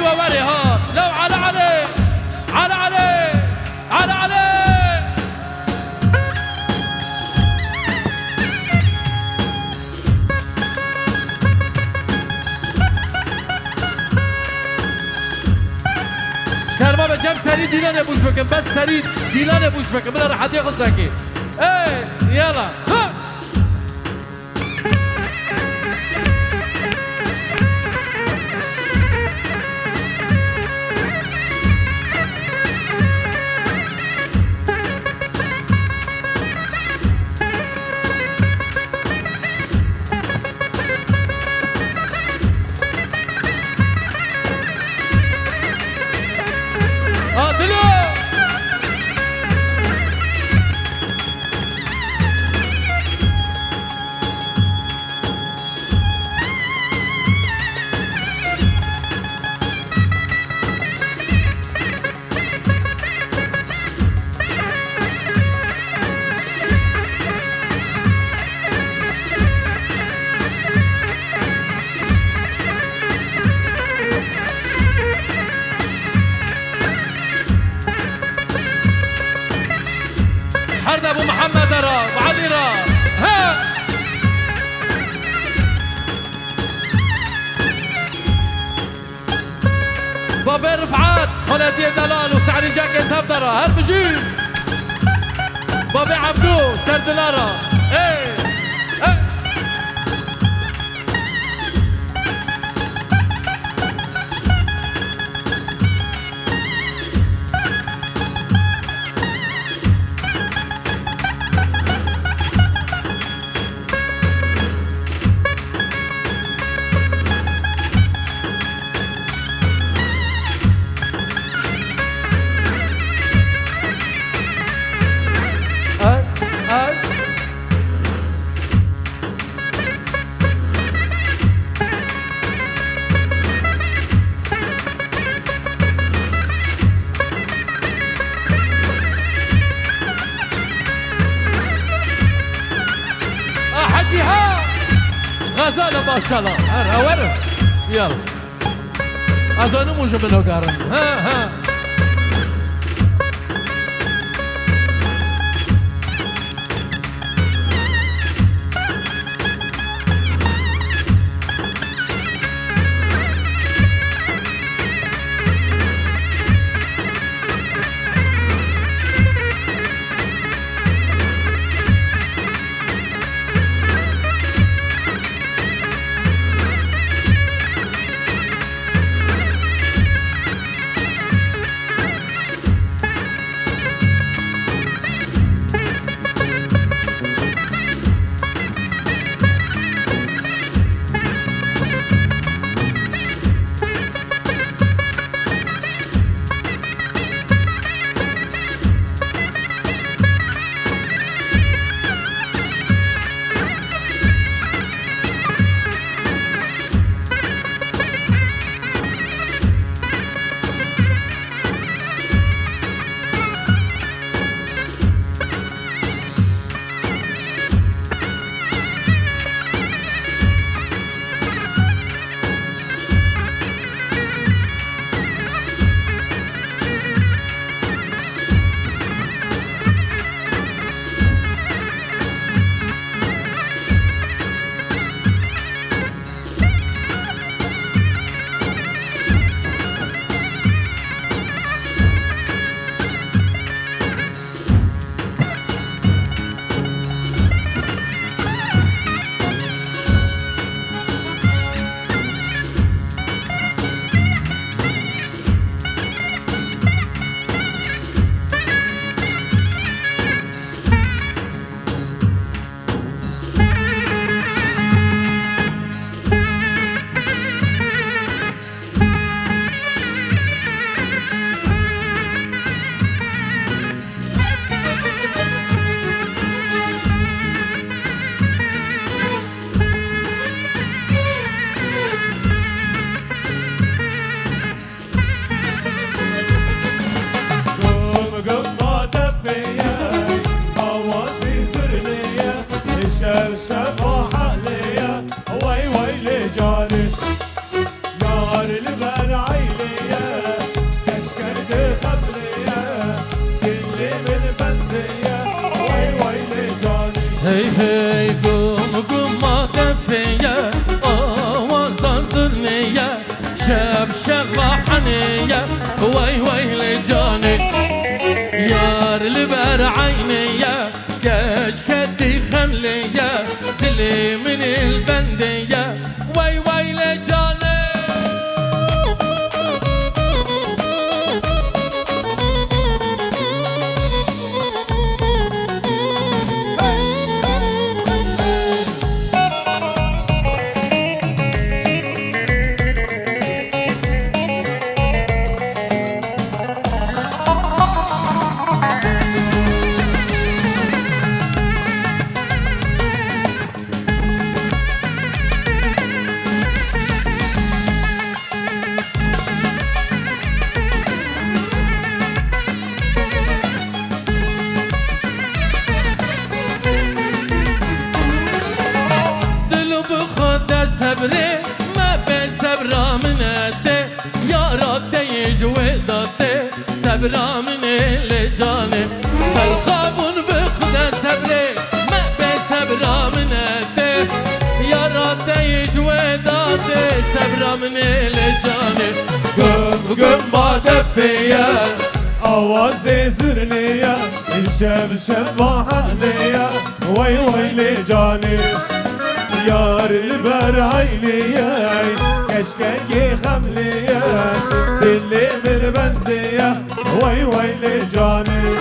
ايوه وري ها لو على علي على علي على علي کرما به جمع سری دیلانه بوش بکن بس سری دیلانه بوش بکن بلا راحتی خود ساکت ای یلا ها ابو محمد را وعلي را ها بابا رفعات خالتي دلال وسعري جاكي تبدرة هل بجيب بابا عبدو سردلارة ايه غزالة ما شاء الله ورا يلا أظن موجود منه قارن ها وي ويلي جاني نار البر عيني هی هی گم گم ما دفیه آوازان زرنیه شب شب وحنیه وای وای لجاني یار لبر عینیه گش کدی خملیه دلی من البندیه وای وای لجاني صبري ما بين صبرا من أدي يا ردي جويداتي صبرا من لجاني سرخابون بخدا صبري ما بين صبرا من أدي يا ردي جويداتي صبرا من لجاني قم قم بعد فيا آوازي زرنية الشب شب وحنية وي وي لجاني یار لبر عینیه کشککی خملیه دلی من بندیه وای وای لجانی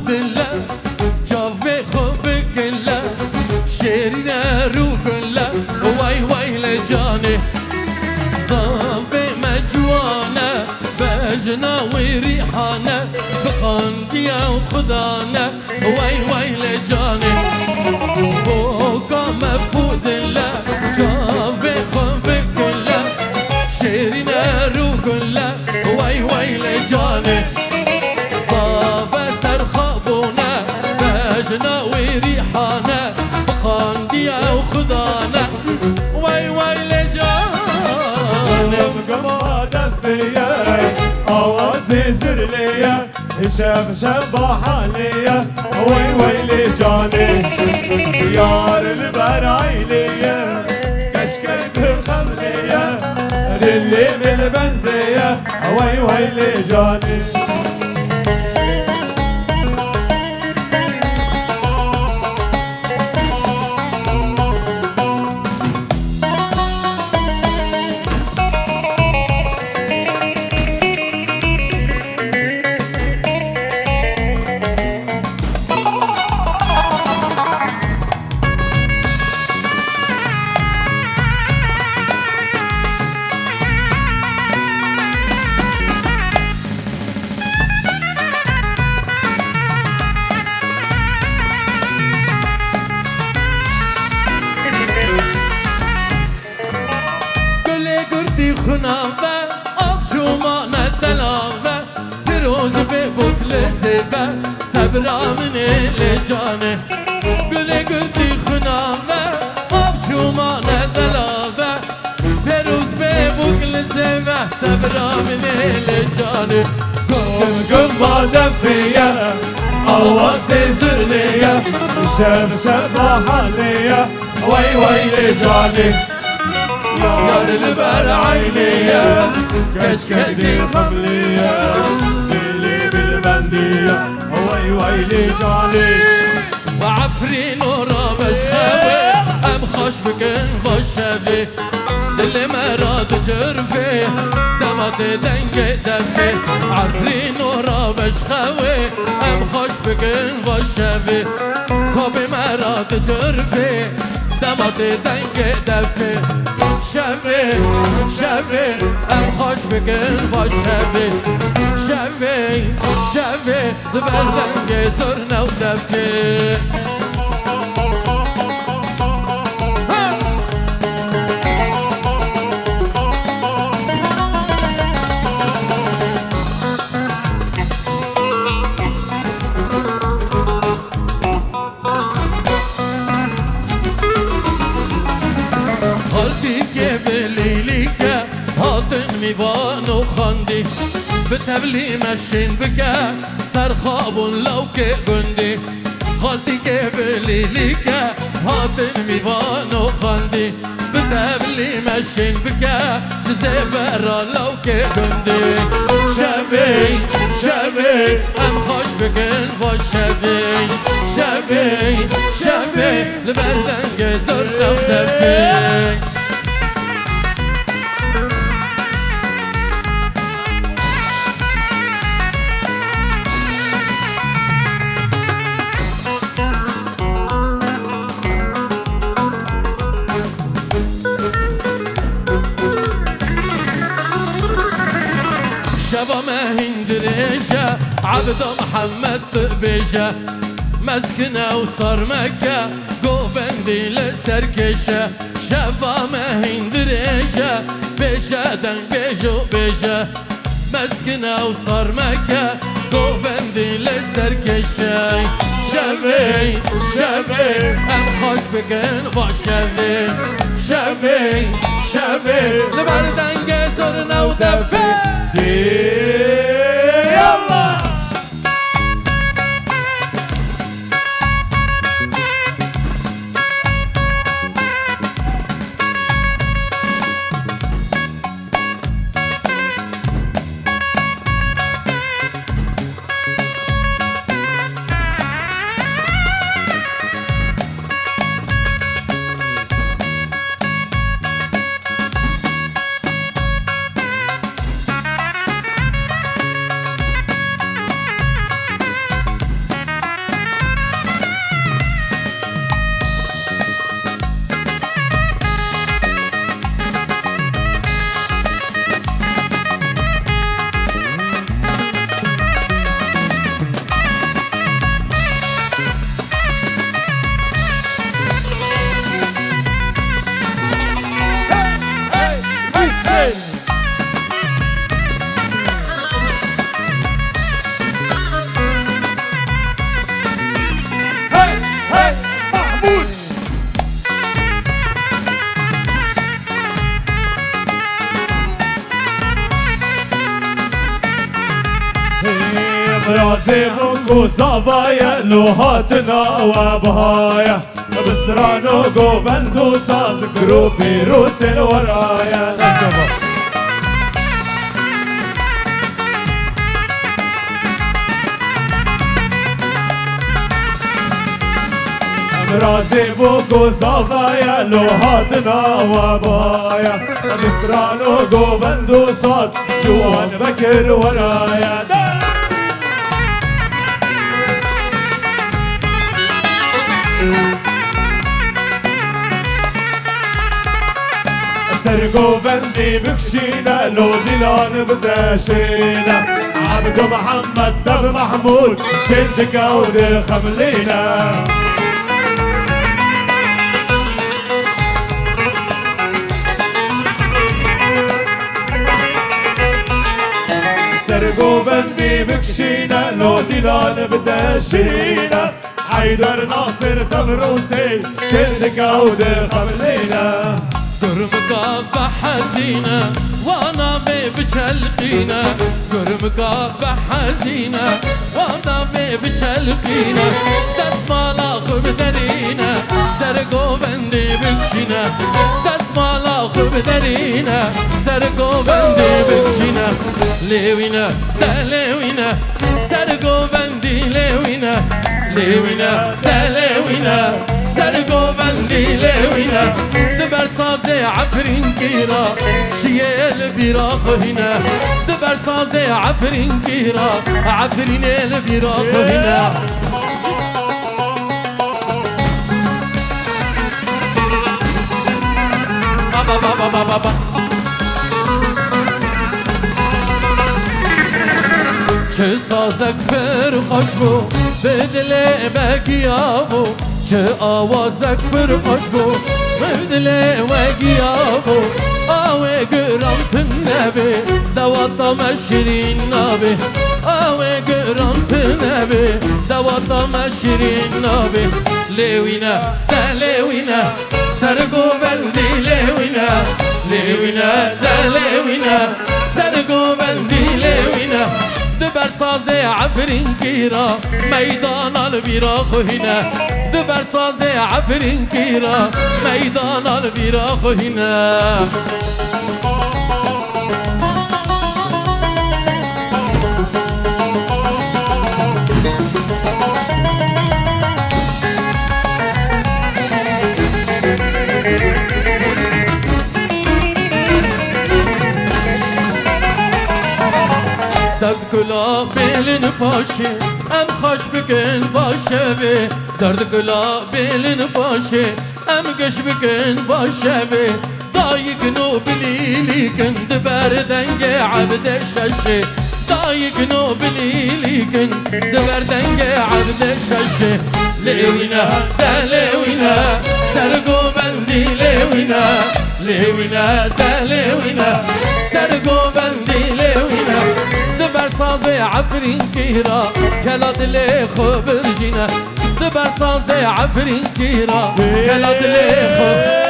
دله جاوی خوب گله شیرین رو گله وای وای لجاني زاوی مجوانه بجنا و ریحانه بخاندی و خدانه وای وای لجاني بوکا مفود له جاوی خوب گله شیرین رو گله وای وای لجاني جناوي ريحانة بخاندية وخدانة واي واي لجاني بقما دفية آوازي زرلية شب شب حالية واي واي لجاني يار البر عينية كشكك خملية للي من بندية واي واي لجاني خنابه آبشومان دلاوه پیروز به بکل زیبه صبرا من لجانه گل گلدی خنابه آبشومان دلاوه پیروز به بکل زیبه صبرا من لجانه گم گم با دفیه آوازی زرنیه شب شب حالیه وای وای لجاني يار البر عينية كشكدي خملية ديلي بالبندية وي وي لجاني وعفرين ورابش خاوي ام خوش بكن بشافي دل مراد جرفي دمت دنگ دفي عفرين ورابش خاوي ام خوش بكن بشافي خوب مراد جرفي دماتي دنگه دفه شبه شبه ام خوش بکن با شبه شبه شبه دبر دنگه زرنه و دفه میوان و خاندی به تبلی مشین بگه سرخابون لو که گندی خالتی که بلیلی که هاتن میوان و خاندی به تبلی مشین بگه جزه برا لو که گندی شبی شبی ام خوش بگن و شبی شبی شبی لبردنگ زر نفتفی شبا ما هندريشة عبد محمد بيجة مسكنة وصار مكة قوبندي لسركشة شبا ما هندريشة بيجة دن بيجو بيجة مسكنة وصار مكة قوبندي لسركشة شبي شبي ام خوش بكن با شبي شبي شبي لبردن جزرنا ودفي يلا برازيهم وصبايا لوهاتنا وبهايا بسرانو قوبندو ساز قروبي روس الورايا برازيهم وصبايا لوهاتنا وبهايا بسرانو قوبندو ساز جوان بكر ورايا سرقو بندي بكشينا لو ديلان بداشينا عبد محمد دب محمود شد كود خملينا سرقو بندي بكشينا لو ديلان بداشينا حيدر ناصر تبروسي شد كود خملينا قرمك بحزينة وانا بجلقينة قرمك بحزينة وانا بجلقينة تسمع خبدرينة سرقو بندي بكشينة تسمع خبدرينة سرقو بندي بكشينة ليوينة تليوينة سرقو بندي ليوينة ليوينة تليوينة سرقو بندي ليوينة دبر سازي عفرين كيرا شيال براق هنا دبر سازي عفرين كيرا عفرين البراق هنا مرحبا چه سازک پر خوش بو به دل بگیا بو چه آوازک پر خوش بو به دل وگیا بو آوه گرام تنبه دواتا مشرین نابه آوه گرام تنبه دواتا مشرین نابه لیوینا دا لیوینا سرگو بندی لیوینا لیوینا دا لیوینا سرگو بندی لیوینا دبر ساز عفرین کیرا میدان البیرا خوینا دبر ساز عفرین کیرا میدان البیرا خوینا درد گلا بیلین پاشه ام خوش بکن باشه وی درد گلا بیلین پاشه ام گش بکن باشه وی دایی کنو بلیلی کن دبر دنگ عبد ششه دایی کنو بلیلی کن دبر دنگ عبد ششه لیوینا دا لیوینا سرگو بندی لیوینا لیوینا دا لیوینا سرگو بندی لیوینا دبر ساز عفرین کیرا کلا دل خبر جینا دبر ساز عفرین کیرا کلا دل خبر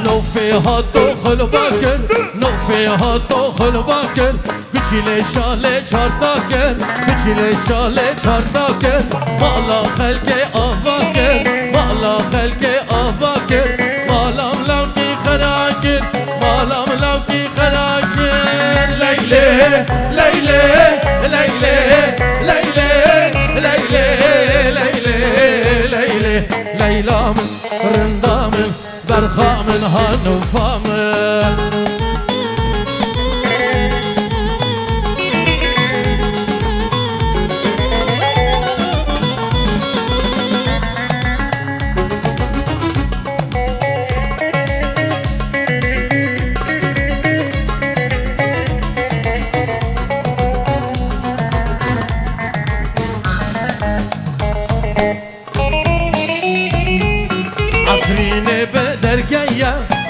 نو فيها دخل باكر نو فيها دخل باكر بچيله شاله چارتاكر بچيله شاله چارتاكر مالا خلق آواكر مالا خلق آواكر مالام لوكي خراكر مالام لوكي خراكر ليلى ليلى ليلى ليلى ليلى ليلى ليلى ليلى من رندا من برخا من هانوفا من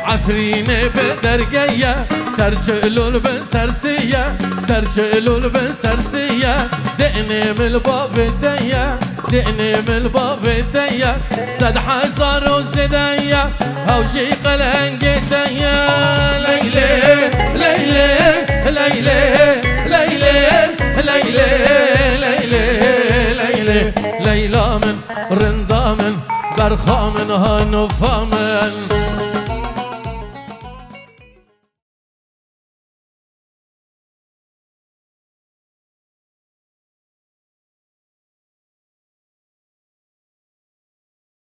عفرینه به درگیه سرچلول بن سرسیه سرچلول بن سرسیه دعنیم البابدیه دعنیم البابدیه صد حزار و زدیه هوشی قلنگدیه لیلی لیلی لیلی لیلی لیلی لیلی لیلی لیلا من رندا من برخا من هانوفا من